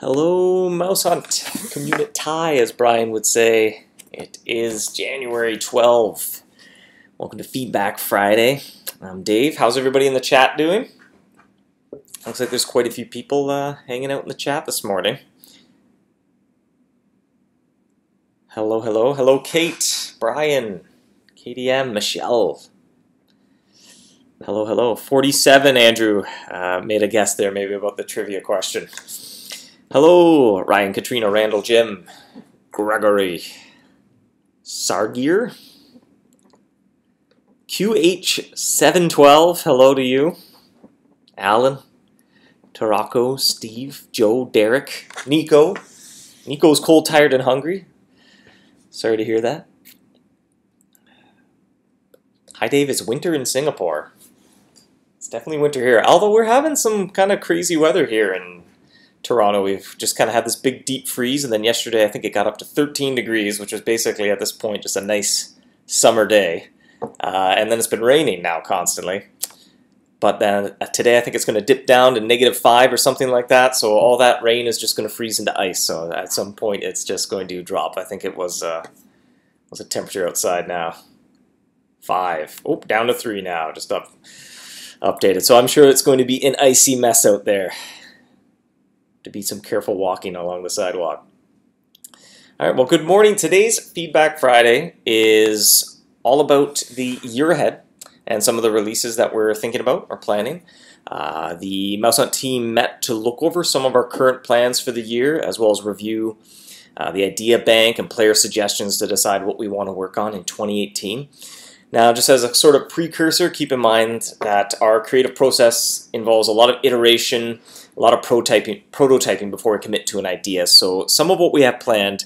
Hello, MouseHunt. Community tie, as Brian would say. It is January 12th. Welcome to Feedback Friday. I'm Dave. How's everybody in the chat doing? Looks like there's quite a few people hanging out in the chat this morning. Hello, hello. Hello, Kate, Brian, KDM, Michelle. Hello, hello. 47, Andrew made a guess there maybe about the trivia question. Hello, Ryan, Katrina, Randall, Jim, Gregory, Sargir, QH712, hello to you, Alan, Tarako, Steve, Joe, Derek, Nico. Nico's cold, tired, and hungry. Sorry to hear that. Hi, Dave. It's winter in Singapore. It's definitely winter here, although we're having some kind of crazy weather here in Toronto. We've just kind of had this big deep freeze, and then yesterday I think it got up to 13 degrees, which was basically at this point just a nice summer day. And then it's been raining now constantly. But then today I think it's going to dip down to -5 or something like that, so all that rain is just going to freeze into ice. So at some point it's just going to drop. I think it was a temperature outside now? 5. Oh, down to 3 now, just updated. So I'm sure it's going to be an icy mess out there. To be some careful walking along the sidewalk. All right, well, good morning. Today's Feedback Friday is all about the year ahead and some of the releases that we're thinking about or planning. The MouseHunt team met to look over some of our current plans for the year, as well as review the idea bank and player suggestions to decide what we want to work on in 2018. Now, just as a sort of precursor, keep in mind that our creative process involves a lot of iteration, a lot of prototyping before we commit to an idea. So some of what we have planned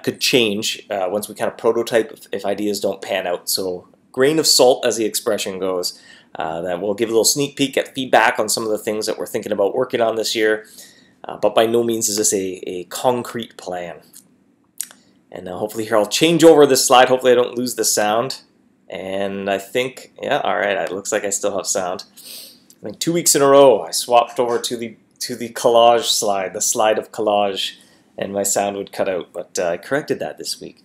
could change once we kind of prototype if ideas don't pan out. So grain of salt, as the expression goes. That we'll give a little sneak peek at feedback on some of the things that we're thinking about working on this year. But by no means is this a concrete plan. And hopefully here I'll change over this slide. Hopefully I don't lose the sound. And I think, yeah, all right, it looks like I still have sound. I think 2 weeks in a row I swapped over to the collage slide, the slide of collage, and my sound would cut out, but I corrected that this week.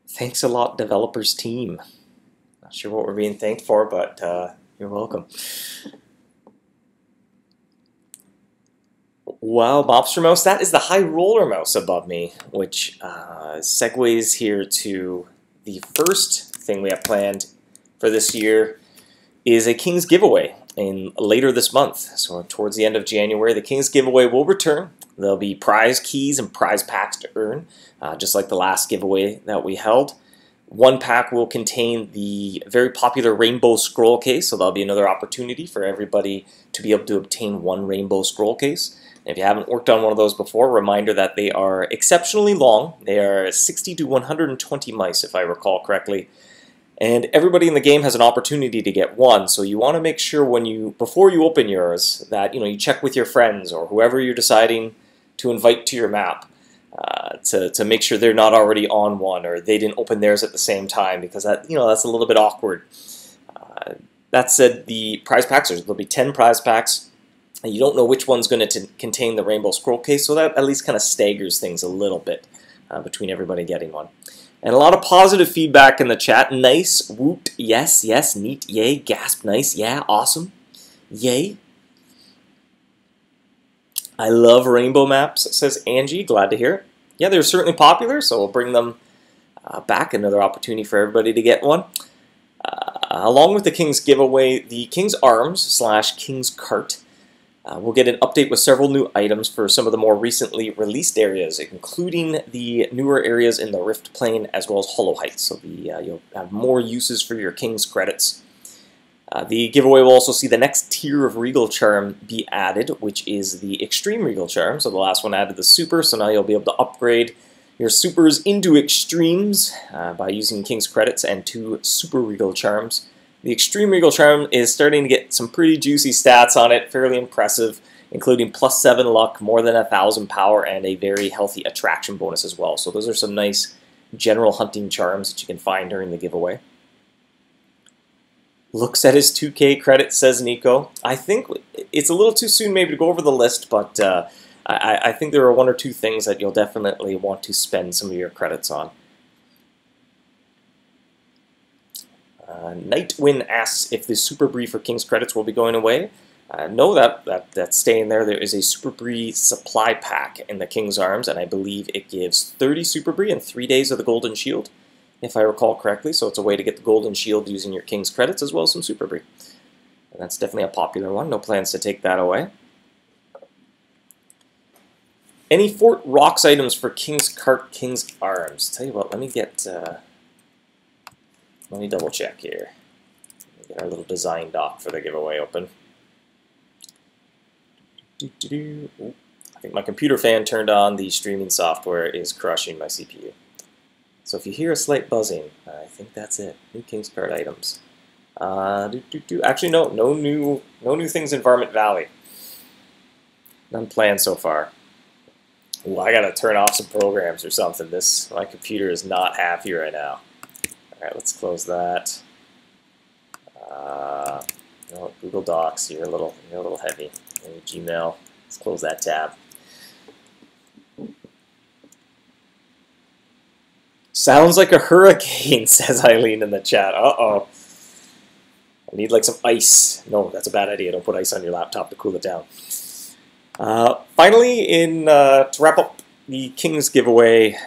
Thanks a lot, developers team. Not sure what we're being thanked for, but you're welcome. Wow, Mobster Mouse, that is the high roller mouse above me, which segues here to the first thing we have planned for this year is a King's giveaway later this month. So towards the end of January, the King's giveaway will return. There'll be prize keys and prize packs to earn, just like the last giveaway that we held. One pack will contain the very popular Rainbow Scroll case, so that'll be another opportunity for everybody to be able to obtain one Rainbow Scroll case. If you haven't worked on one of those before, reminder that they are exceptionally long. They are 60 to 120 mice, if I recall correctly. And everybody in the game has an opportunity to get one, so you want to make sure before you open yours that you check with your friends or whoever you're deciding to invite to your map to make sure they're not already on one or they didn't open theirs at the same time, because that's a little bit awkward. That said, the prize packs, there'll be 10 prize packs. And you don't know which one's going to contain the Rainbow Scroll case, so that at least kind of staggers things a little bit between everybody getting one. And a lot of positive feedback in the chat. Nice, woot, yes, yes, neat, yay, gasp, nice, yeah, awesome, yay. I love rainbow maps, says Angie, glad to hear it. Yeah, they're certainly popular, so we'll bring them back, another opportunity for everybody to get one. Along with the King's giveaway, the King's Arms / King's Cart. We'll get an update with several new items for some of the more recently released areas, including the newer areas in the Rift Plane as well as Hollow Heights. So you'll have more uses for your King's credits. The giveaway will also see the next tier of Regal Charm be added, which is the Extreme Regal Charm. So the last one added the Super, so now you'll be able to upgrade your Supers into Extremes by using King's credits and 2 Super Regal Charms. The Extreme Regal Charm is starting to get some pretty juicy stats on it, fairly impressive, including +7 luck, more than 1,000 power, and a very healthy attraction bonus as well. So those are some nice general hunting charms that you can find during the giveaway. looks at his 2K credits, says Nico. I think it's a little too soon maybe to go over the list, but I think there are one or two things that you'll definitely want to spend some of your credits on. Nightwind asks if the Super Brie for King's credits will be going away. No, that's staying there. There is a Super Brie supply pack in the King's Arms, and I believe it gives 30 Super Brie and 3 days of the Golden Shield, if I recall correctly. So it's a way to get the Golden Shield using your King's credits as well as some Super Brie. And that's definitely a popular one. No plans to take that away. Any Fort Rocks items for King's Cart, King's Arms? Tell you what, let me double check here. Let me get our little design doc for the giveaway open. Ooh, I think my computer fan turned on. The streaming software is crushing my CPU. So if you hear a slight buzzing, I think that's it. New King's Card items. Actually, no new things in Varmint Valley. None planned so far. Ooh, I gotta turn off some programs or something. My computer is not happy right now. All right, let's close that. No, Google Docs, you're a little heavy. Maybe Gmail. Let's close that tab. Sounds like a hurricane, says Eileen in the chat. Uh-oh. I need like some ice. No, that's a bad idea. Don't put ice on your laptop to cool it down. Finally, to wrap up the King's giveaway,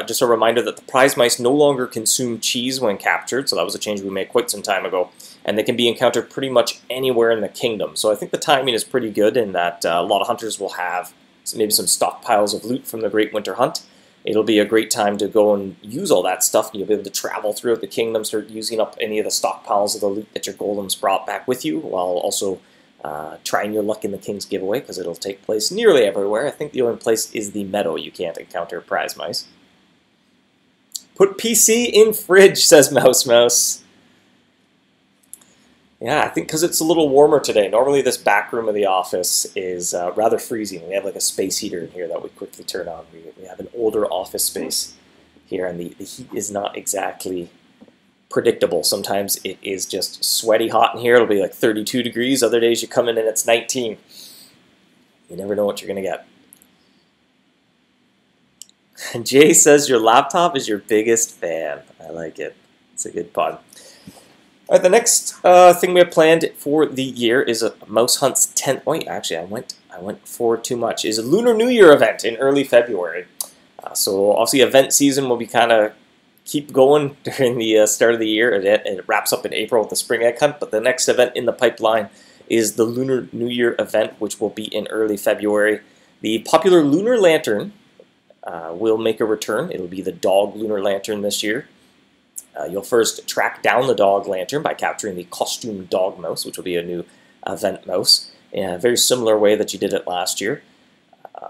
just a reminder that the prize mice no longer consume cheese when captured, so that was a change we made quite some time ago, and they can be encountered pretty much anywhere in the kingdom. So I think the timing is pretty good in that a lot of hunters will have maybe some stockpiles of loot from the Great Winter Hunt. It'll be a great time to go and use all that stuff. You'll be able to travel throughout the kingdom, start using up any of the stockpiles of the loot that your golems brought back with you, while also trying your luck in the King's giveaway, because it'll take place nearly everywhere. I think the only place is the meadow you can't encounter prize mice. Put PC in fridge, says Mouse. Yeah, I think because it's a little warmer today. Normally this back room of the office is rather freezing. We have like a space heater in here that we quickly turn on. We have an older office space here, and the heat is not exactly predictable. Sometimes it is just sweaty hot in here. It'll be like 32 degrees. Other days you come in and it's 19. You never know what you're going to get. And Jay says your laptop is your biggest fan. I like it. It's a good pun. All right, the next thing we have planned for the year is a MouseHunt's 10th. Wait, actually, I went forward too much. Is a Lunar New Year event in early February. So obviously, event season will be kind of keep going during the start of the year. It wraps up in April with the Spring Egg Hunt, but the next event in the pipeline is the Lunar New Year event, which will be in early February. The popular Lunar Lantern will make a return. It'll be the Dog Lunar Lantern this year. You'll first track down the Dog Lantern by capturing the Costume Dog Mouse, which will be a new event mouse, in a very similar way that you did it last year.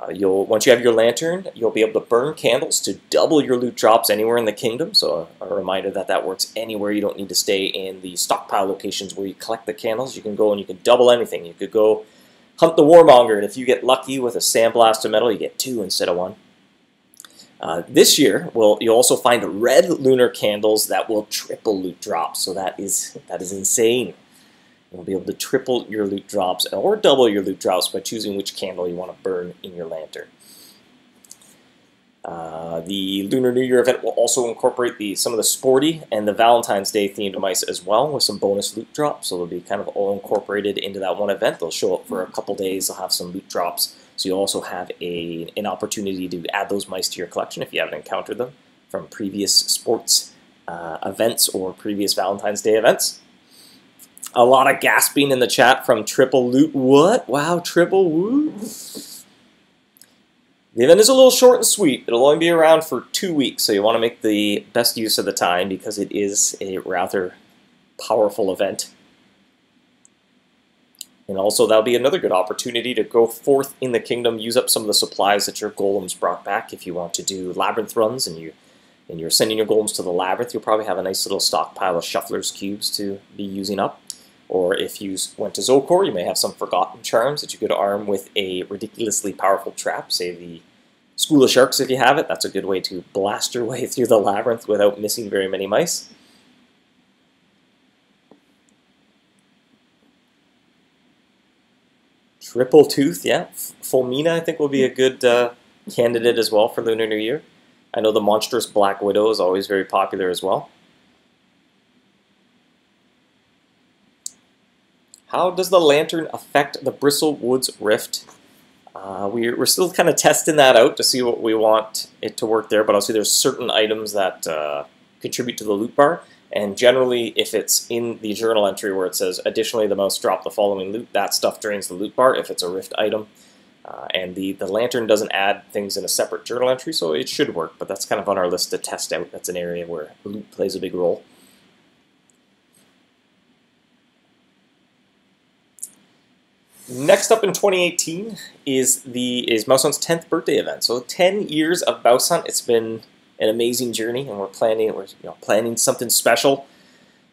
Once you have your lantern, you'll be able to burn candles to double your loot drops anywhere in the kingdom. So a reminder that works anywhere. You don't need to stay in the stockpile locations where you collect the candles. You can go and you can double anything. You could go hunt the Warmonger, and if you get lucky with a Sandblast of Metal, you get 2 instead of 1. This year, you'll also find red lunar candles that will triple loot drops. So that is insane. You'll be able to triple your loot drops or double your loot drops by choosing which candle you want to burn in your lantern. The Lunar New Year event will also incorporate some of the sporty and the Valentine's Day themed mice as well, with some bonus loot drops. So they'll be kind of all incorporated into that one event. They'll show up for a couple days. They'll have some loot drops. So you'll also have an opportunity to add those mice to your collection if you haven't encountered them from previous sports events or previous Valentine's Day events. A lot of gasping in the chat from Triple Loot. What? Wow, Triple Woo. The event is a little short and sweet. It'll only be around for 2 weeks, so you want to make the best use of the time because it is a rather powerful event. And also, that'll be another good opportunity to go forth in the kingdom, use up some of the supplies that your golems brought back. If you want to do labyrinth runs and you're sending your golems to the labyrinth, you'll probably have a nice little stockpile of Shuffler's Cubes to be using up. Or if you went to Zokor, you may have some Forgotten Charms that you could arm with a ridiculously powerful trap, say the School of Sharks if you have it. That's a good way to blast your way through the labyrinth without missing very many mice. Triple Tooth, yeah. Fulmina, I think, will be a good candidate as well for Lunar New Year. I know the monstrous Black Widow is always very popular as well. How does the lantern affect the Bristlewoods Rift? We're still kind of testing that out to see what we want it to work there, but obviously there's certain items that contribute to the loot bar, and generally if it's in the journal entry where it says, additionally the mouse dropped the following loot, that stuff drains the loot bar if it's a Rift item. And the lantern doesn't add things in a separate journal entry, so it should work, but that's kind of on our list to test out. That's an area where loot plays a big role. Next up in 2018 is MouseHunt's 10th birthday event. So 10 years of MouseHunt. It's been an amazing journey, and we're planning something special.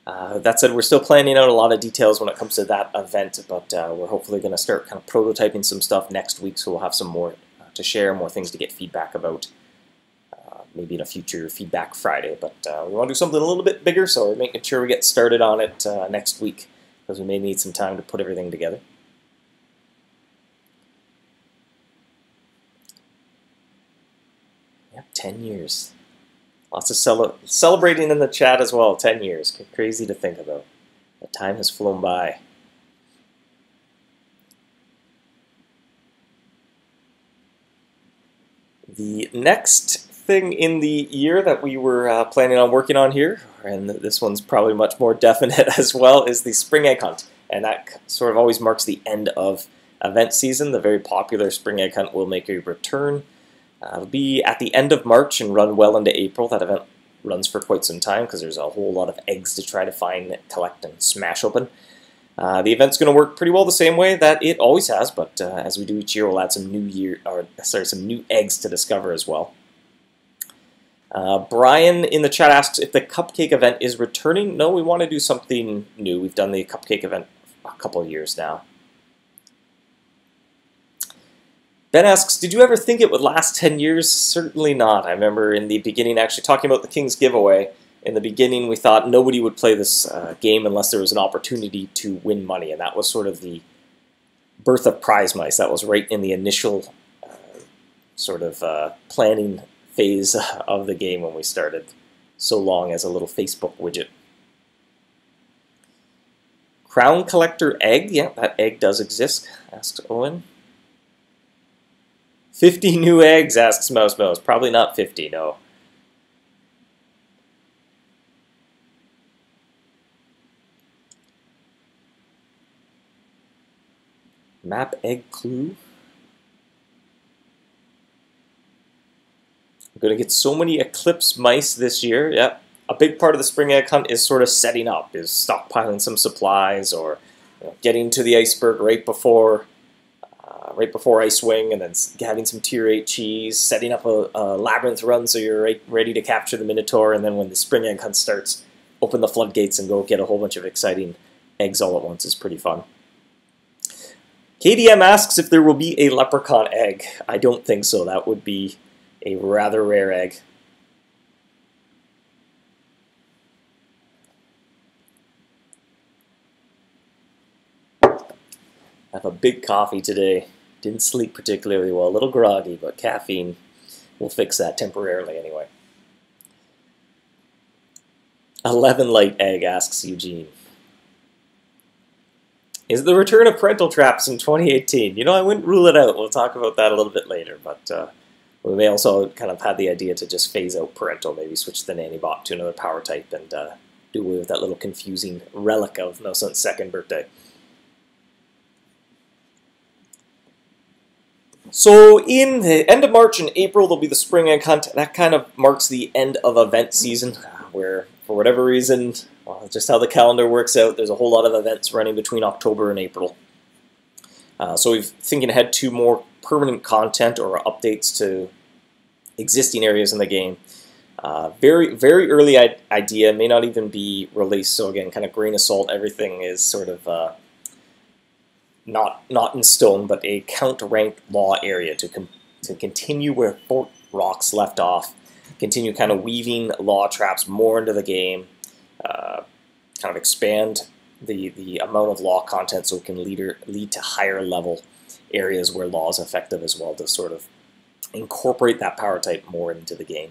That said, we're still planning out a lot of details when it comes to that event, but we're hopefully going to start kind of prototyping some stuff next week, so we'll have some more to share, more things to get feedback about, maybe in a future Feedback Friday. But we want to do something a little bit bigger, so we're making sure we get started on it next week, because we may need some time to put everything together. Yep, 10 years. Lots of celebrating in the chat as well. 10 years. Crazy to think about. The time has flown by. The next thing in the year that we were planning on working on here, and this one's probably much more definite as well, is the Spring Egg Hunt. And that sort of always marks the end of event season. The very popular Spring Egg Hunt will make a return. It'll be at the end of March and run well into April. That event runs for quite some time because there's a whole lot of eggs to try to find, collect, and smash open. The event's going to work pretty well the same way that it always has, but as we do each year, we'll add some new eggs to discover as well. Brian in the chat asks if the cupcake event is returning. No, we want to do something new. We've done the cupcake event a couple of years now. Ben asks, did you ever think it would last 10 years? Certainly not. I remember in the beginning actually talking about the King's Giveaway. In the beginning, we thought nobody would play this game unless there was an opportunity to win money, and that was sort of the birth of Prize Mice. That was right in the initial planning phase of the game when we started, so long as a little Facebook widget. Crown Collector Egg, yeah, that egg does exist, asks Owen. 50 new eggs, asks Mouse. Probably not 50, no. Map egg clue. I'm going to get so many Eclipse mice this year. Yep. A big part of the Spring Egg Hunt is sort of setting up, is stockpiling some supplies, or getting to the iceberg right before Icewing, and then having some tier 8 cheese, setting up a labyrinth run so you're ready to capture the Minotaur, and then when the Spring Egg Hunt starts, open the floodgates and go get a whole bunch of exciting eggs all at once. Is pretty fun. KDM asks if there will be a leprechaun egg. I don't think so. That would be a rather rare egg. I have a big coffee today. Didn't sleep particularly well. A little groggy, but caffeine will fix that temporarily anyway. 11 light egg, asks Eugene. Is the return of parental traps in 2018? You know, I wouldn't rule it out. We'll talk about that a little bit later, but we may also kind of have the idea to just phase out parental, maybe switch the nanny bot to another power type and do away with that little confusing relic of MouseHunt's second birthday. So in the end of March and April, there'll be the Spring Egg Hunt. That kind of marks the end of event season, where for whatever reason, well, just how the calendar works out, there's a whole lot of events running between October and April. So we're thinking ahead to more permanent content or updates to existing areas in the game. Very, very early idea, may not even be released, so again, kind of grain of salt, everything is sort of not in stone, but a count-ranked law area to continue where Fort Rocks left off, continue kind of weaving law traps more into the game, kind of expand the amount of law content so it can lead to higher level areas where law is effective as well to sort of incorporate that power type more into the game.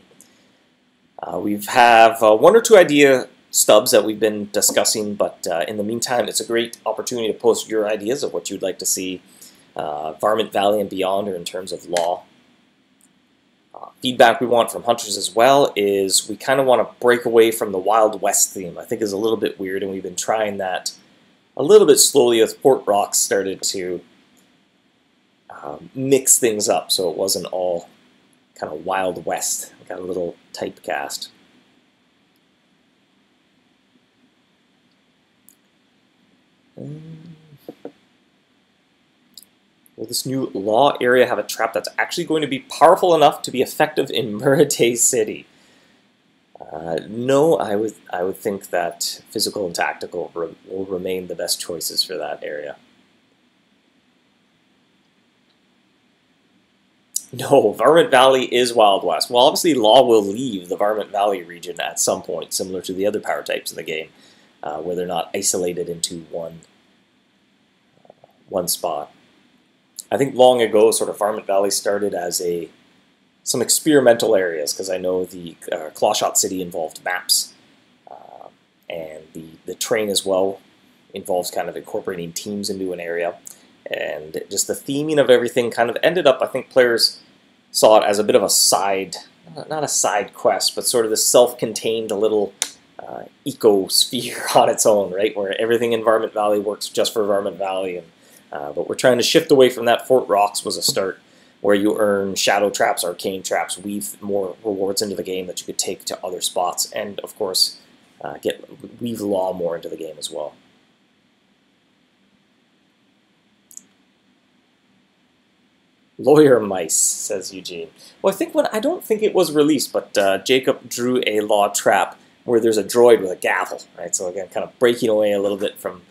We have one or two idea stubs that we've been discussing, but in the meantime, it's a great opportunity to post your ideas of what you'd like to see Varmint Valley and beyond, or in terms of law. Feedback we want from hunters as well is we kind of want to break away from the Wild West theme. I think is a little bit weird, and we've been trying that a little bit slowly as Port Rocks started to mix things up, so it wasn't all kind of Wild West. I got a little typecast. Will this new law area have a trap that's actually going to be powerful enough to be effective in Murray City? No, I would think that physical and tactical will remain the best choices for that area. No, Varmint Valley is Wild West. Well, obviously, law will leave the Varmint Valley region at some point, similar to the other power types in the game, where they're not isolated into one spot. I think long ago, sort of Varmint Valley started as some experimental areas, because I know the Clawshot City involved maps, and the train as well involves kind of incorporating teams into an area, and just the theming of everything kind of ended up, I think players saw it as a bit of a side, not a side quest, but sort of this self-contained little ecosphere on its own, right, where everything in Varmint Valley works just for Varmint Valley, and but we're trying to shift away from that. Fort Rocks was a start where you earn shadow traps, arcane traps, weave more rewards into the game that you could take to other spots, and of course weave law more into the game as well. Lawyer mice, says Eugene. Well, I don't think it was released, but Jacob drew a law trap where there's a droid with a gavel, right? So again, kind of breaking away a little bit from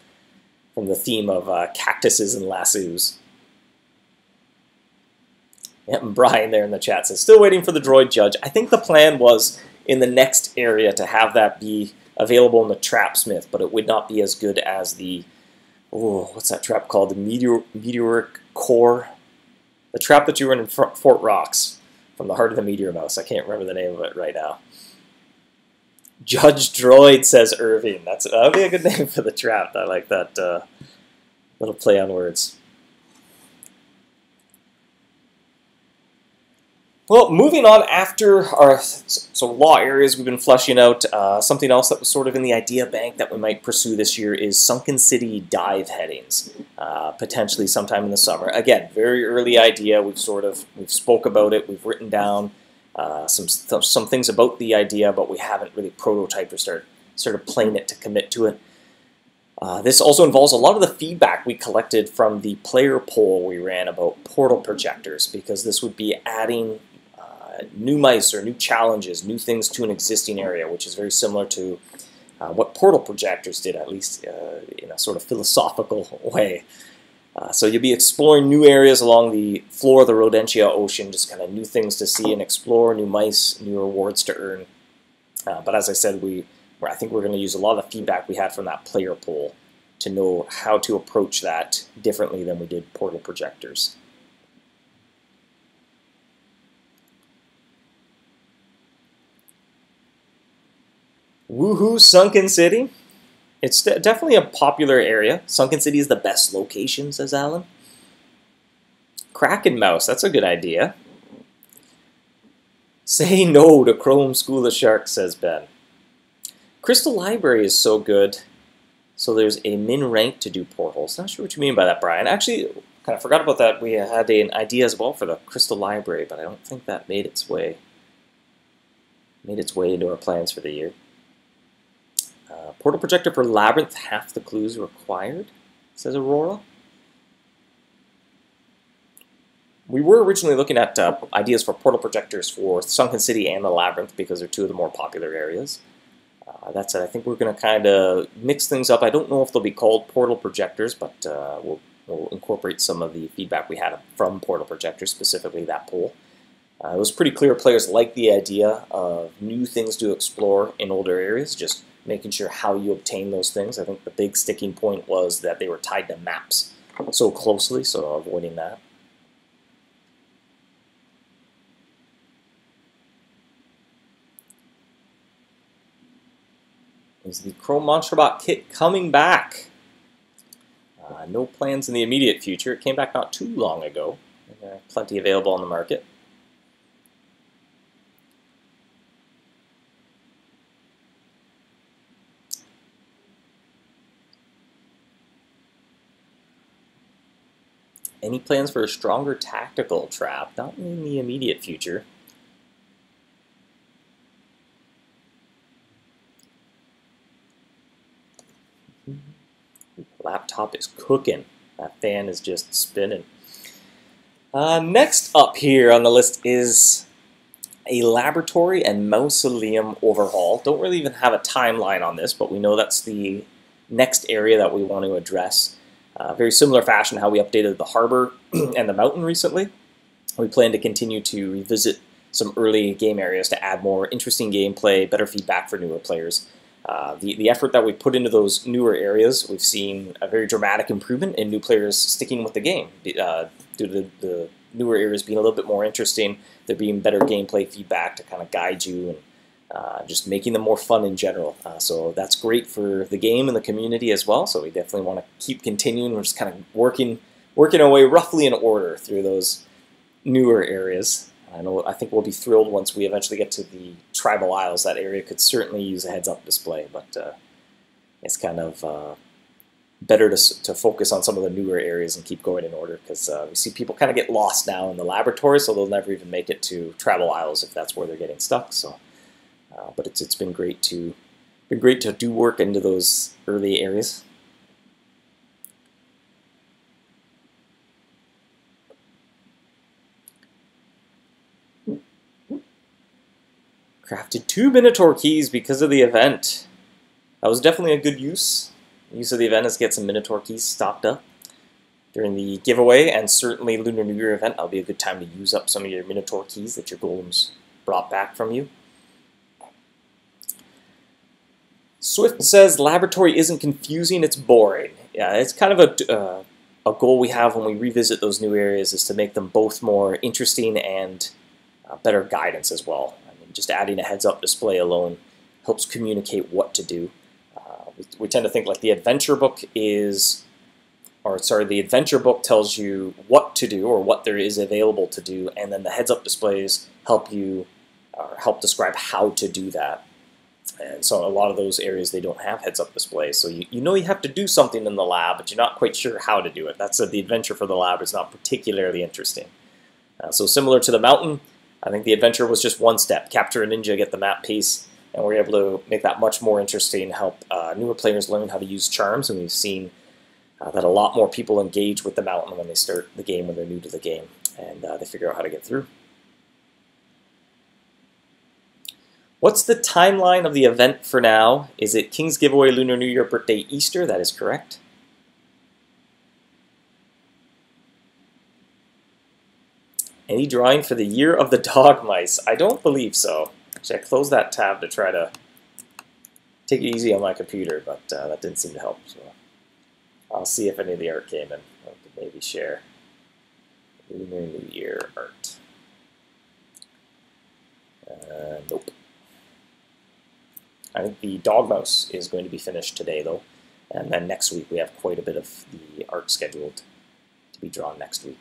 the theme of cactuses and lassos. Yep, and Brian there in the chat says, still waiting for the droid judge. I think the plan was in the next area to have that be available in the Trapsmith, but it would not be as good as the, what's that trap called? The meteoric core? The trap that you were in Fort Rocks from the Heart of the Meteor Mouse. I can't remember the name of it right now. Judge Droid, says Irving. That'll be a good name for the trap. I like that little play on words. Well, moving on after our law areas we've been fleshing out, something else that was sort of in the idea bank that we might pursue this year is Sunken City dive headings, potentially sometime in the summer. Again, very early idea. We've spoke about it. We've written down some things about the idea, but we haven't really prototyped or started playing it to commit to it. This also involves a lot of the feedback we collected from the player poll we ran about portal projectors, because this would be adding new mice or new challenges, new things to an existing area, which is very similar to what portal projectors did, at least in a sort of philosophical way. So you'll be exploring new areas along the floor of the Rodentia Ocean, just kind of new things to see and explore, new mice, new rewards to earn. But as I said, I think we're going to use a lot of the feedback we had from that player poll to know how to approach that differently than we did portal projectors. Woohoo, Sunken City. It's definitely a popular area. Sunken City is the best location, says Alan. Kraken Mouse, that's a good idea. Say no to Chrome School of Sharks, says Ben. Crystal Library is so good, so there's a min rank to do portals. Not sure what you mean by that, Brian. Actually, kind of forgot about that. We had an idea as well for the Crystal Library, but I don't think that made its way into our plans for the year. Portal projector for Labyrinth, half the clues required, says Aurora. We were originally looking at ideas for portal projectors for Sunken City and the Labyrinth because they're two of the more popular areas. That said, I think we're going to kind of mix things up. I don't know if they'll be called portal projectors, but we'll incorporate some of the feedback we had from portal projectors, specifically that poll. It was pretty clear players liked the idea of new things to explore in older areas, just making sure how you obtain those things. I think the big sticking point was that they were tied to maps so closely, so avoiding that. Is the Chrome Monsterbot kit coming back? No plans in the immediate future. It came back not too long ago. There are plenty available on the market. Any plans for a stronger tactical trap? Not in the immediate future. Laptop is cooking. That fan is just spinning. Next up here on the list is a laboratory and mausoleum overhaul. Don't really even have a timeline on this, but we know that's the next area that we want to address. Very similar fashion how we updated the harbor and the mountain recently. We plan to continue to revisit some early game areas to add more interesting gameplay, better feedback for newer players. The effort that we put into those newer areas, we've seen a very dramatic improvement in new players sticking with the game due to the newer areas being a little bit more interesting. There being better gameplay feedback to kind of guide you and just making them more fun in general. So that's great for the game and the community as well. So we definitely want to keep continuing. We're just kind of working our way roughly in order through those newer areas. I think we'll be thrilled once we eventually get to the Tribal Isles. That area could certainly use a heads-up display, but it's kind of better to focus on some of the newer areas and keep going in order, because we see people kind of get lost now in the laboratory, so they'll never even make it to Tribal Isles if that's where they're getting stuck. So, but it's been great to do work into those early areas. Crafted 2 Minotaur keys because of the event. That was definitely a good use. The use of the event is get some Minotaur keys stocked up during the giveaway, and certainly Lunar New Year event. That'll be a good time to use up some of your Minotaur keys that your golems brought back from you. Swift says laboratory isn't confusing, it's boring. Yeah, it's kind of a goal we have when we revisit those new areas, is to make them both more interesting and better guidance as well. Just adding a heads-up display alone helps communicate what to do. We tend to think like the adventure book the adventure book tells you what to do or what there is available to do, and then the heads-up displays help describe how to do that. And so a lot of those areas, they don't have heads-up displays, so you know you have to do something in the lab, but you're not quite sure how to do it. That's the adventure for the lab is not particularly interesting. So similar to the mountain, I think the adventure was just one step. Capture a ninja, get the map piece, and we're able to make that much more interesting, help newer players learn how to use charms, and we've seen that a lot more people engage with the mountain when they start the game, when they're new to the game, and they figure out how to get through. What's the timeline of the event for now? Is it King's Giveaway, Lunar New Year, Birthday, Easter? That is correct. Any drawing for the Year of the Dog Mice? I don't believe so. Actually, I closed that tab to try to take it easy on my computer, but that didn't seem to help. So I'll see if any of the art came in. I could maybe share Lunar New Year art. Nope. I think the dog mouse is going to be finished today, though, and then next week we have quite a bit of the art scheduled to be drawn next week.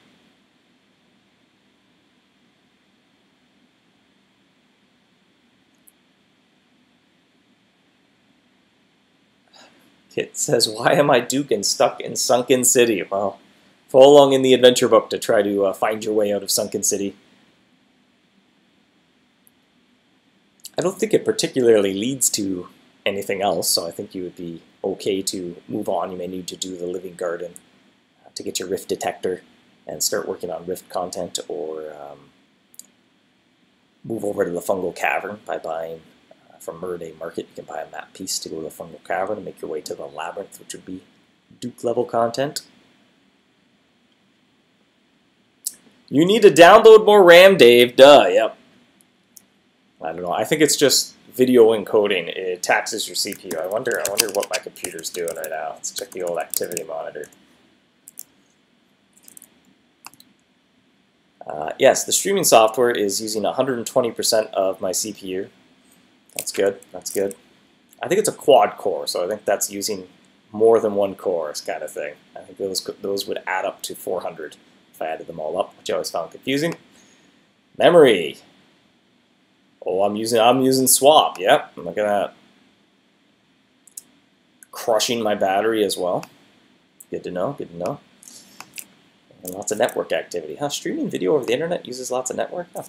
Kit says, why am I Duke and stuck in Sunken City? Well, follow along in the adventure book to try to find your way out of Sunken City. I don't think it particularly leads to anything else, so I think you would be okay to move on. You may need to do the Living Garden to get your Rift detector and start working on Rift content, or move over to the Fungal Cavern by buying from Murday Market. You can buy a map piece to go to the Fungal Cavern and make your way to the Labyrinth, which would be Duke level content. You need to download more RAM, Dave. Duh, yep. I don't know. I think it's just video encoding. It taxes your CPU. I wonder what my computer's doing right now. Let's check the old activity monitor. Yes, the streaming software is using 120% of my CPU. That's good. That's good. I think it's a quad core, so I think that's using more than one core kind of thing. I think those would add up to 400 if I added them all up, which I always found confusing. Memory. Oh, I'm using swap. Yep, look at that. Crushing my battery as well. Good to know. Good to know. And lots of network activity. Huh? Streaming video over the internet uses lots of network. Huh.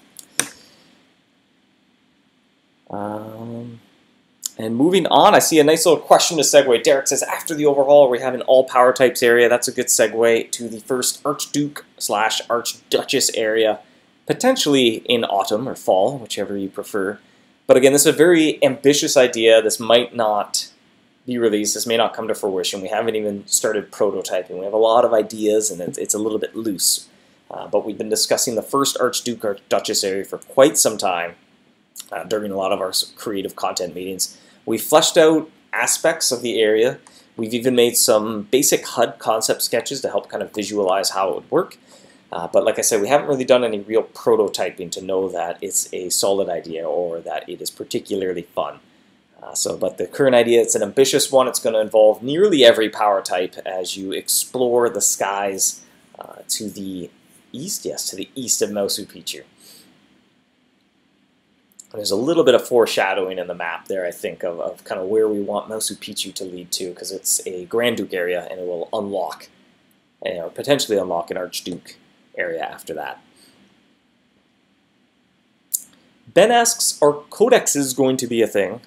And moving on, I see a nice little question to segue. Derek says, after the overhaul, we have an all power types area. That's a good segue to the first Archduke/Archduchess area, potentially in autumn or fall, whichever you prefer. But again, this is a very ambitious idea. This might not be released. This may not come to fruition. We haven't even started prototyping. We have a lot of ideas, and it's a little bit loose. But we've been discussing the first Archduke/Archduchess area for quite some time during a lot of our creative content meetings. We fleshed out aspects of the area. We've even made some basic HUD concept sketches to help kind of visualize how it would work. But like I said, we haven't really done any real prototyping to know that it's a solid idea or that it is particularly fun. But the current idea, it's an ambitious one. It's going to involve nearly every power type as you explore the skies to the east. Yes, to the east of Mousu Picchu. There's a little bit of foreshadowing in the map there, I think, of kind of where we want Mousu Picchu to lead to, because it's a Grand Duke area, and it will unlock, or potentially unlock, an Archduke area after that. Ben asks, are codexes going to be a thing?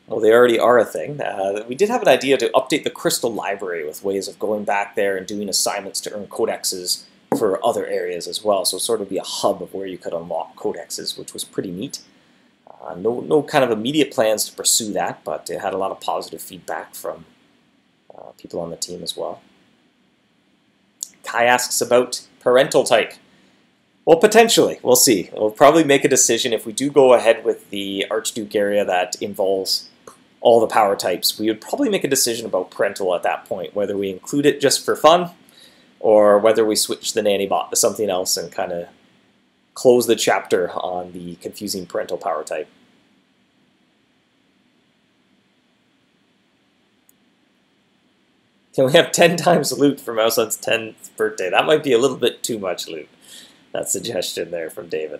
Well, they already are a thing. We did have an idea to update the Crystal Library with ways of going back there and doing assignments to earn codexes for other areas as well, so sort of be a hub of where you could unlock codexes, which was pretty neat. No kind of immediate plans to pursue that, but it had a lot of positive feedback from people on the team as well. Kai asks about parental type. Well, potentially. We'll see. We'll probably make a decision if we do go ahead with the Archduke area that involves all the power types. We would probably make a decision about parental at that point, whether we include it just for fun or whether we switch the nanny bot to something else and kind of close the chapter on the confusing parental power type. Can we have 10 times loot for MouseHunt's 10th birthday? That might be a little bit too much loot. That suggestion there from David.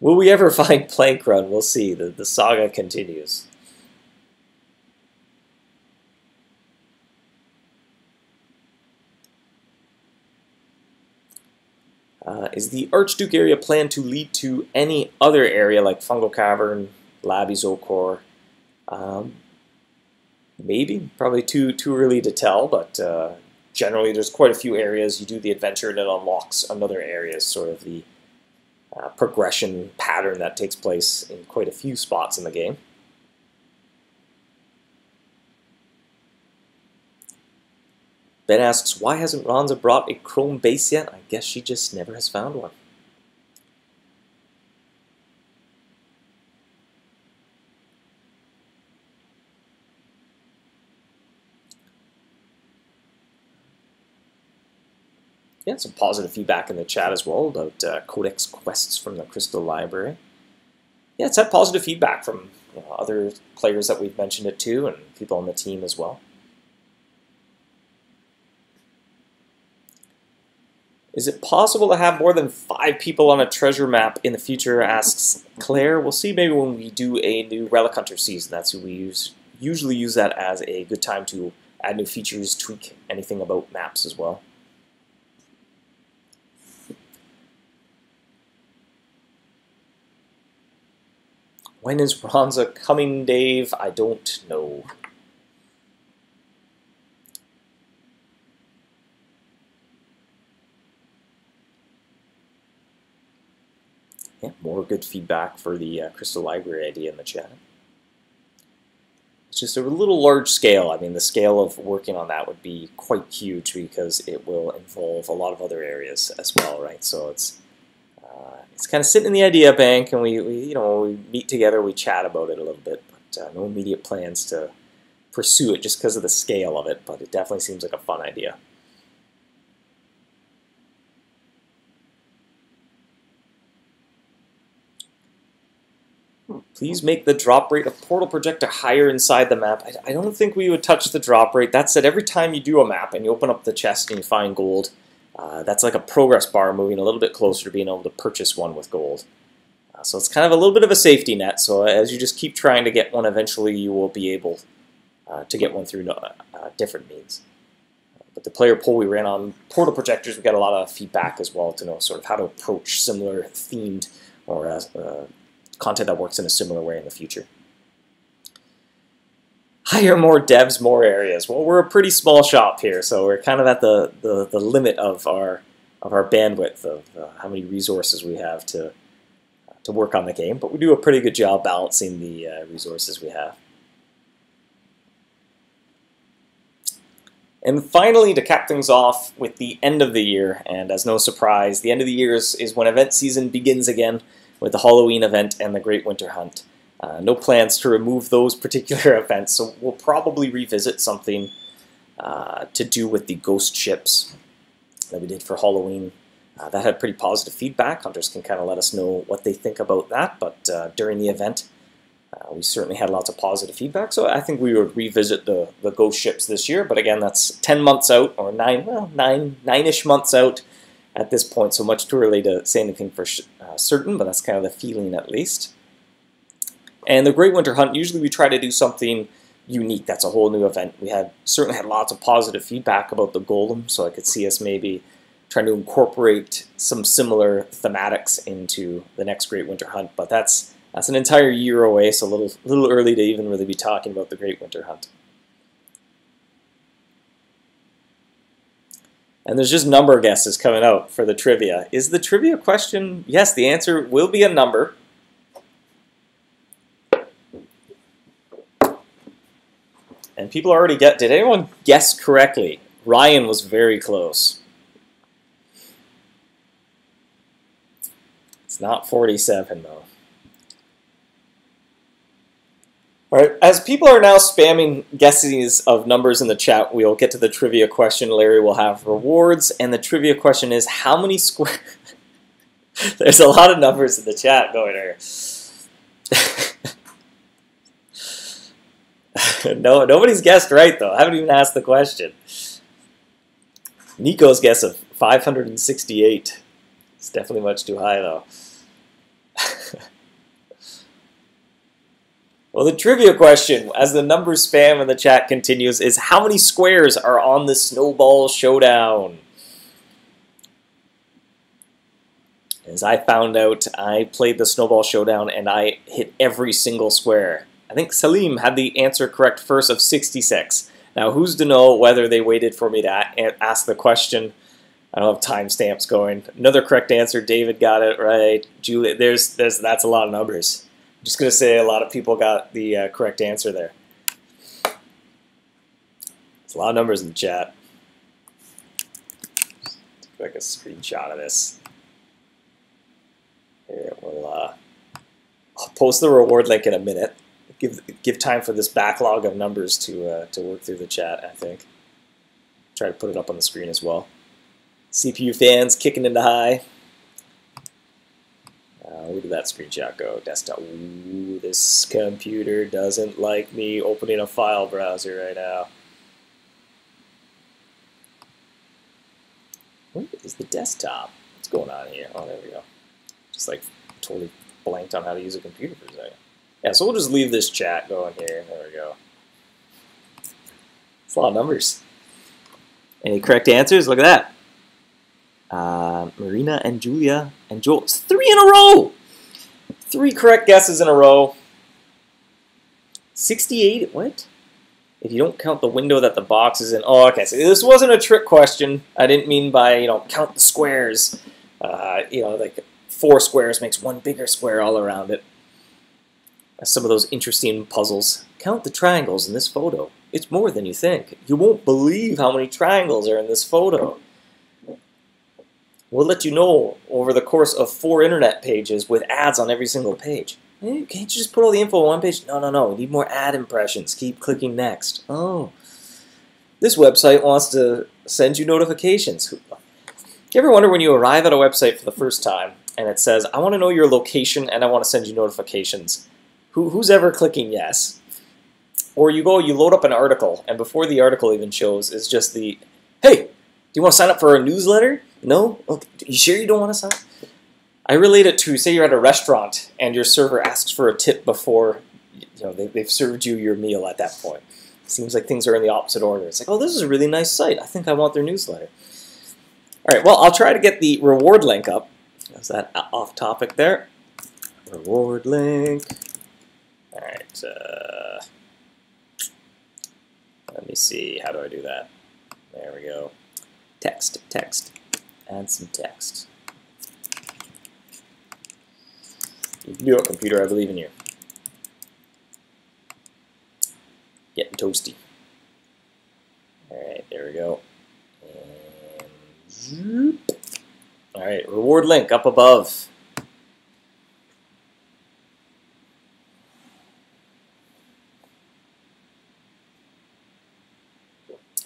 Will we ever find Plank Run? We'll see. The saga continues. Is the Archduke area planned to lead to any other area like Fungal Cavern, Labi Zocor? Maybe. Probably too early to tell, but generally there's quite a few areas. You do the adventure and it unlocks another area, sort of the progression pattern that takes place in quite a few spots in the game. Ben asks, why hasn't Ronza brought a chrome base yet? I guess she just never has found one. Yeah, some positive feedback in the chat as well about codex quests from the Crystal Library. Yeah, it's had positive feedback from other players that we've mentioned it to and people on the team as well. Is it possible to have more than 5 people on a treasure map in the future, asks Claire. We'll see maybe when we do a new Relic Hunter season. That's who we usually use that as a good time to add new features, tweak anything about maps as well. When is Ronza coming, Dave? I don't know. Yeah, more good feedback for the Crystal Library idea in the chat. It's just a little large scale. I mean, the scale of working on that would be quite huge because it will involve a lot of other areas as well, right? So it's kind of sitting in the idea bank, and we meet together, we chat about it a little bit, but no immediate plans to pursue it just because of the scale of it. But it definitely seems like a fun idea. Please make the drop rate of portal projector higher inside the map. I don't think we would touch the drop rate. That said, every time you do a map and you open up the chest and you find gold, that's like a progress bar moving a little bit closer to being able to purchase one with gold. So it's kind of a little bit of a safety net. So as you just keep trying to get one, eventually you will be able to get one through different means. But the player poll we ran on portal projectors, we got a lot of feedback as well to know sort of how to approach similar themed or content that works in a similar way in the future. Hire more devs, more areas. Well, we're a pretty small shop here, so we're kind of at the limit of our bandwidth of how many resources we have to work on the game. But we do a pretty good job balancing the resources we have. And finally, to cap things off with the end of the year, and as no surprise, the end of the year is when event season begins again, with the Halloween event and the Great Winter Hunt. No plans to remove those particular events, so we'll probably revisit something to do with the ghost ships that we did for Halloween. That had pretty positive feedback. Hunters can kind of let us know what they think about that, but during the event, we certainly had lots of positive feedback, so I think we would revisit the ghost ships this year, but again, that's 10 months out, or nine-ish months out at this point, so much too early to say anything for certain, but that's kind of the feeling at least. And the Great Winter Hunt, usually we try to do something unique. That's a whole new event. We certainly had lots of positive feedback about the golem, so I could see us maybe trying to incorporate some similar thematics into the next Great Winter Hunt, but that's an entire year away, so a little early to even really be talking about the Great Winter Hunt. And there's just number guesses coming out for the trivia. Is the trivia question? Yes, the answer will be a number. And people already did anyone guess correctly? Ryan was very close. It's not 47 though. All right, as people are now spamming guesses of numbers in the chat, we'll get to the trivia question. Larry will have rewards, and the trivia question is, how many square... There's a lot of numbers in the chat going here. No, nobody's guessed right, though. I haven't even asked the question. Nico's guess of 568. It's definitely much too high, though. Well, the trivia question, as the number spam in the chat continues, is how many squares are on the Snowball Showdown? As I found out, I played the Snowball Showdown and I hit every single square. I think Salim had the answer correct first of 66. Now, who's to know whether they waited for me to ask the question? I don't have timestamps going. Another correct answer. David got it right. Julie, that's a lot of numbers. I'm just going to say a lot of people got the correct answer there. There's a lot of numbers in the chat. Take like a screenshot of this. Here, I'll post the reward link in a minute. Give time for this backlog of numbers to work through the chat, I think. Try to put it up on the screen as well. CPU fans kicking into high. Where did that screenshot go? Desktop. Ooh, this computer doesn't like me opening a file browser right now. Where is the desktop? What's going on here? Oh, there we go. Just like totally blanked on how to use a computer for a second. Yeah, so we'll just leave this chat going here. There we go. It's a lot of numbers. Any correct answers? Look at that. Marina and Julia and Joel. It's 3 in a row! 3 correct guesses in a row. 68, what? If you don't count the window that the box is in. Oh, okay, so this wasn't a trick question. I didn't mean by, count the squares. Like 4 squares makes 1 bigger square all around it. Some of those interesting puzzles. Count the triangles in this photo. It's more than you think. You won't believe how many triangles are in this photo. We'll let you know over the course of 4 internet pages with ads on every single page. Hey, can't you just put all the info on one page? No. We need more ad impressions. Keep clicking next. Oh. This website wants to send you notifications. You ever wonder when you arrive at a website for the first time and it says, I want to know your location and I want to send you notifications. Who's ever clicking yes? Or you go, you load up an article, and before the article even shows is just the, hey, do you want to sign up for a newsletter? No? Okay. You sure you don't want to sign up? I relate it to, say you're at a restaurant and your server asks for a tip before they've served you your meal at that point. It seems like things are in the opposite order. It's like, oh, this is a really nice site. I think I want their newsletter. All right, well, I'll try to get the reward link up. Is that off topic there? Reward link. All right. Let me see. How do I do that? There we go. Text. Add some text. You can do it, computer. I believe in you. Getting toasty. All right, there we go. And all right, reward link up above.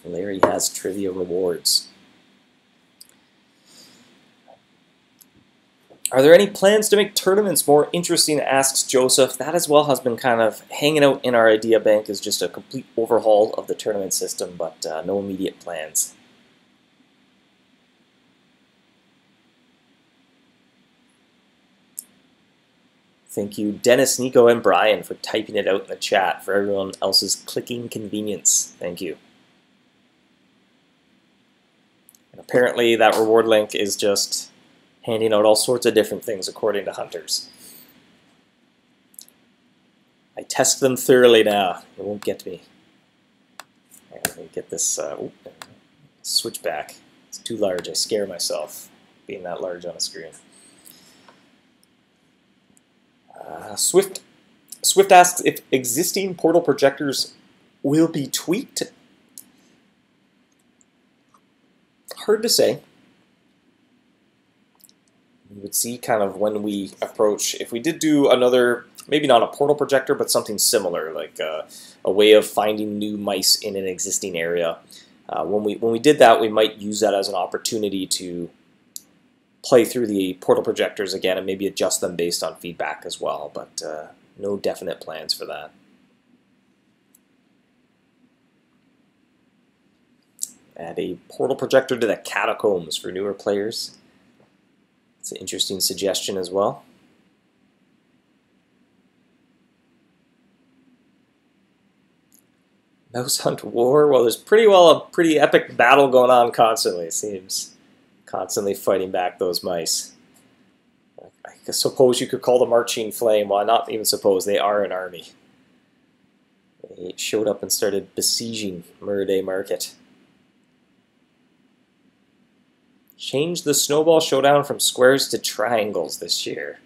Larry has trivia rewards. Are there any plans to make tournaments more interesting, asks Joseph. That as well has been kind of hanging out in our idea bank as just a complete overhaul of the tournament system, but no immediate plans. Thank you, Dennis, Nico, and Brian for typing it out in the chat for everyone else's clicking convenience. Thank you. And apparently that reward link is just handing out all sorts of different things according to hunters. I test them thoroughly now. It won't get me. Let me get this switch back. It's too large. I scare myself being that large on a screen. Swift asks if existing portal projectors will be tweaked. Hard to say. We would see kind of when we approach, if we did do another, maybe not a portal projector, but something similar, like a way of finding new mice in an existing area. When we did that, we might use that as an opportunity to play through the portal projectors again and maybe adjust them based on feedback as well, but no definite plans for that. Add a portal projector to the catacombs for newer players. It's an interesting suggestion as well. MouseHunt War? Well, there's a pretty epic battle going on constantly, it seems. Constantly fighting back those mice. I suppose you could call the Marching Flame. Well, not even suppose, they are an army. They showed up and started besieging Murray Market. Change the Snowball Showdown from squares to triangles this year.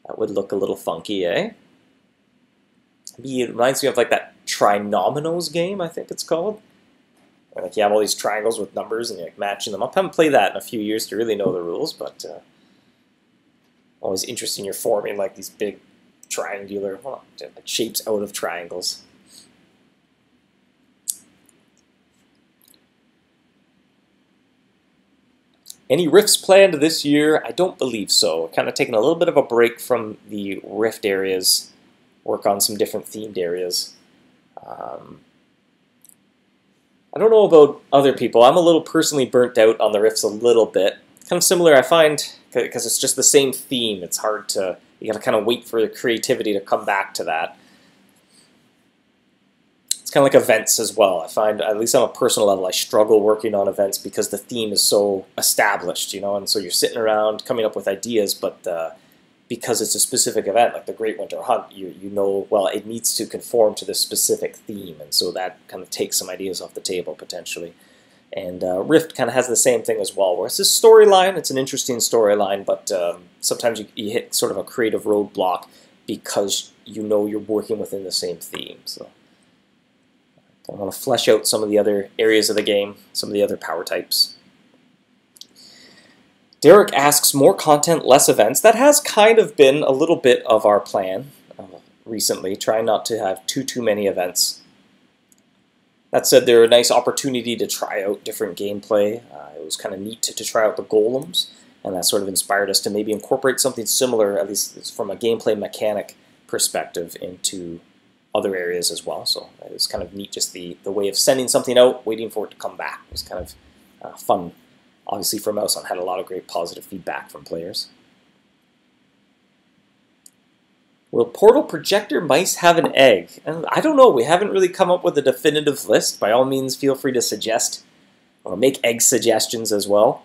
That would look a little funky, eh? It reminds me of like that Trinominos game, I think it's called. Where like you have all these triangles with numbers and you're like matching them up. I haven't played that in a few years to really know the rules, but always interesting. You're forming like these big triangular shapes out of triangles. Any rifts planned this year? I don't believe so. Kind of taking a little bit of a break from the rift areas, work on some different themed areas. I don't know about other people. I'm a little personally burnt out on the rifts a little bit. Kind of similar, I find, because it's just the same theme. It's hard to, you got to kind of wait for the creativity to come back to that. It's kind of like events as well. I find, at least on a personal level, I struggle working on events because the theme is so established, you know, and so you're sitting around coming up with ideas, but because it's a specific event, like the Great Winter Hunt, you know, well, it needs to conform to this specific theme, and so that kind of takes some ideas off the table, potentially. And Rift kind of has the same thing as well, where it's a storyline, it's an interesting storyline, but sometimes you hit sort of a creative roadblock because you know you're working within the same theme. So I want to flesh out some of the other areas of the game, some of the other power types. Derek asks, more content, less events. That has kind of been a little bit of our plan recently, trying not to have too many events. That said, they're a nice opportunity to try out different gameplay. It was kind of neat to try out the golems, and that sort of inspired us to maybe incorporate something similar, at least from a gameplay mechanic perspective into other areas as well. So it was kind of neat, just the way of sending something out, waiting for it to come back. It was kind of fun. Obviously for MouseHunt, had a lot of great positive feedback from players. Will portal projector mice have an egg? And I don't know. We haven't really come up with a definitive list. By all means, feel free to suggest or make egg suggestions as well.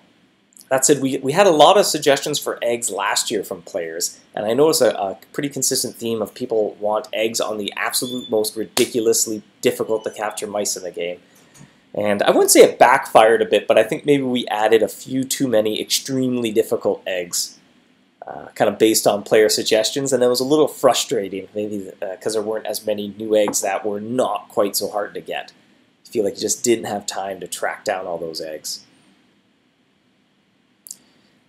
That said, we had a lot of suggestions for eggs last year from players, and I noticed a pretty consistent theme of people want eggs on the absolute most ridiculously difficult to capture mice in the game. And I wouldn't say it backfired a bit, but I think maybe we added a few too many extremely difficult eggs, kind of based on player suggestions, and it was a little frustrating, maybe because there weren't as many new eggs that were not quite so hard to get. I feel like you just didn't have time to track down all those eggs.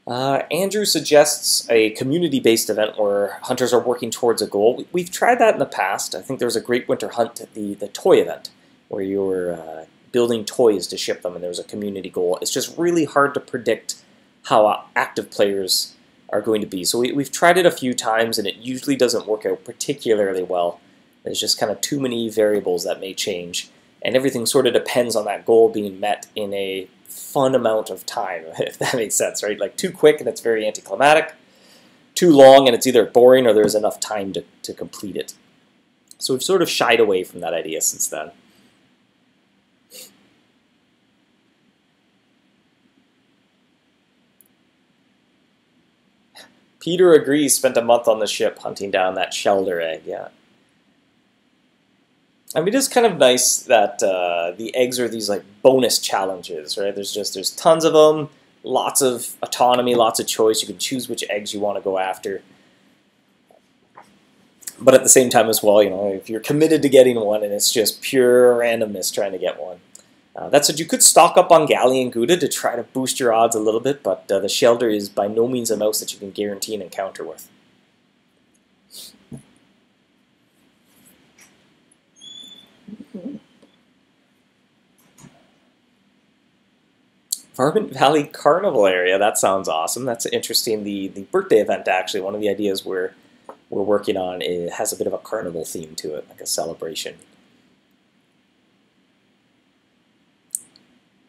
Andrew suggests a community-based event where hunters are working towards a goal. We've tried that in the past. I think there was a great winter hunt at the toy event where you were building toys to ship them and there was a community goal. It's just really hard to predict how active players are going to be. So we've tried it a few times and it usually doesn't work out particularly well. There's just kind of too many variables that may change, and everything sort of depends on that goal being met in a fun amount of time, if that makes sense, right? Like too quick and it's very anticlimactic, too long and it's either boring or there's enough time to complete it. So we've sort of shied away from that idea since then. Peter agrees, spent a month on the ship hunting down that shelter egg, yeah. I mean, it is kind of nice that the eggs are these like bonus challenges, right? There's tons of them, lots of autonomy, lots of choice. You can choose which eggs you want to go after. But at the same time as well, you know, if you're committed to getting one and it's just pure randomness trying to get one. That said, you could stock up on Galley and Gouda to try to boost your odds a little bit, but the shelter is by no means a mouse that you can guarantee an encounter with. Varmint Valley Carnival area, that sounds awesome. That's interesting. The birthday event, actually, one of the ideas we're working on, it has a bit of a carnival theme to it, like a celebration.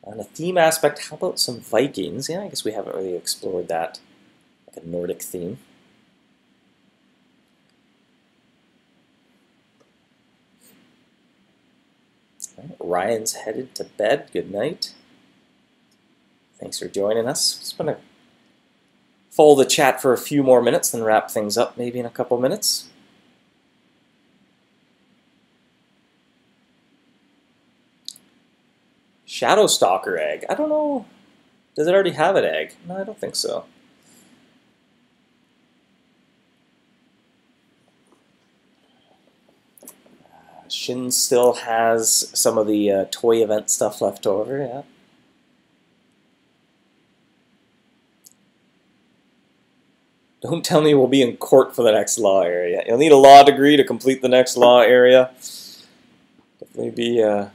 On a theme aspect, how about some Vikings? Yeah, I guess we haven't really explored that, like a Nordic theme. Right, Ryan's headed to bed. Good night. Thanks for joining us. Just going to follow the chat for a few more minutes, then wrap things up maybe in a couple minutes. Shadow Stalker egg. I don't know. Does it already have an egg? No, I don't think so. Shin still has some of the toy event stuff left over, yeah. Don't tell me we'll be in court for the next law area. You'll need a law degree to complete the next law area. Definitely be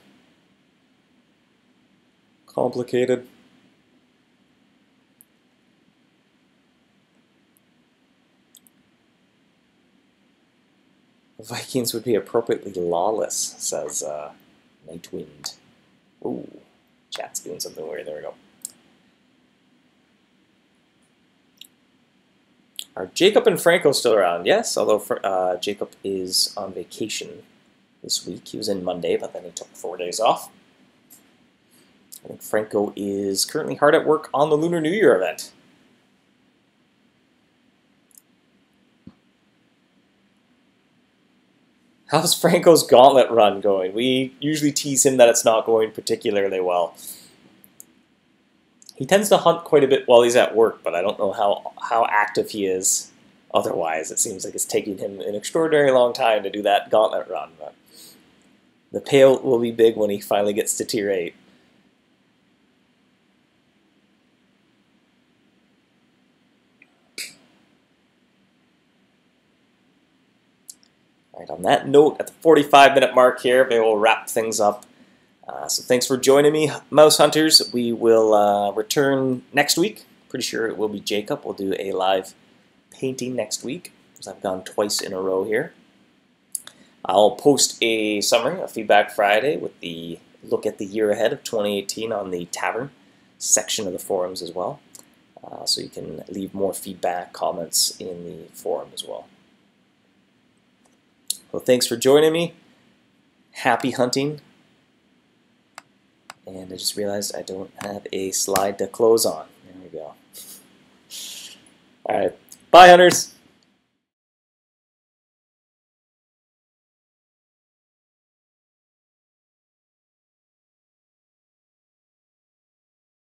complicated. Vikings would be appropriately lawless, says Nightwind. Ooh, chat's doing something weird. There we go. Are Jacob and Franco still around? Yes, although Jacob is on vacation this week. He was in Monday, but then he took 4 days off. I think Franco is currently hard at work on the Lunar New Year event. How's Franco's gauntlet run going? We usually tease him that it's not going particularly well. He tends to hunt quite a bit while he's at work, but I don't know how active he is otherwise. It seems like it's taking him an extraordinarily long time to do that gauntlet run. But the payout will be big when he finally gets to Tier 8. All right, on that note, at the 45-minute mark here, we will wrap things up. So thanks for joining me, Mouse Hunters. We will return next week. Pretty sure it will be Jacob. We'll do a live painting next week, because I've gone twice in a row here. I'll post a summary, a Feedback Friday, with the look at the year ahead of 2018 on the Tavern section of the forums as well. So you can leave more feedback, comments in the forum as well. Well, thanks for joining me. Happy hunting. And I just realized I don't have a slide to close on. There we go. All right. Bye, hunters.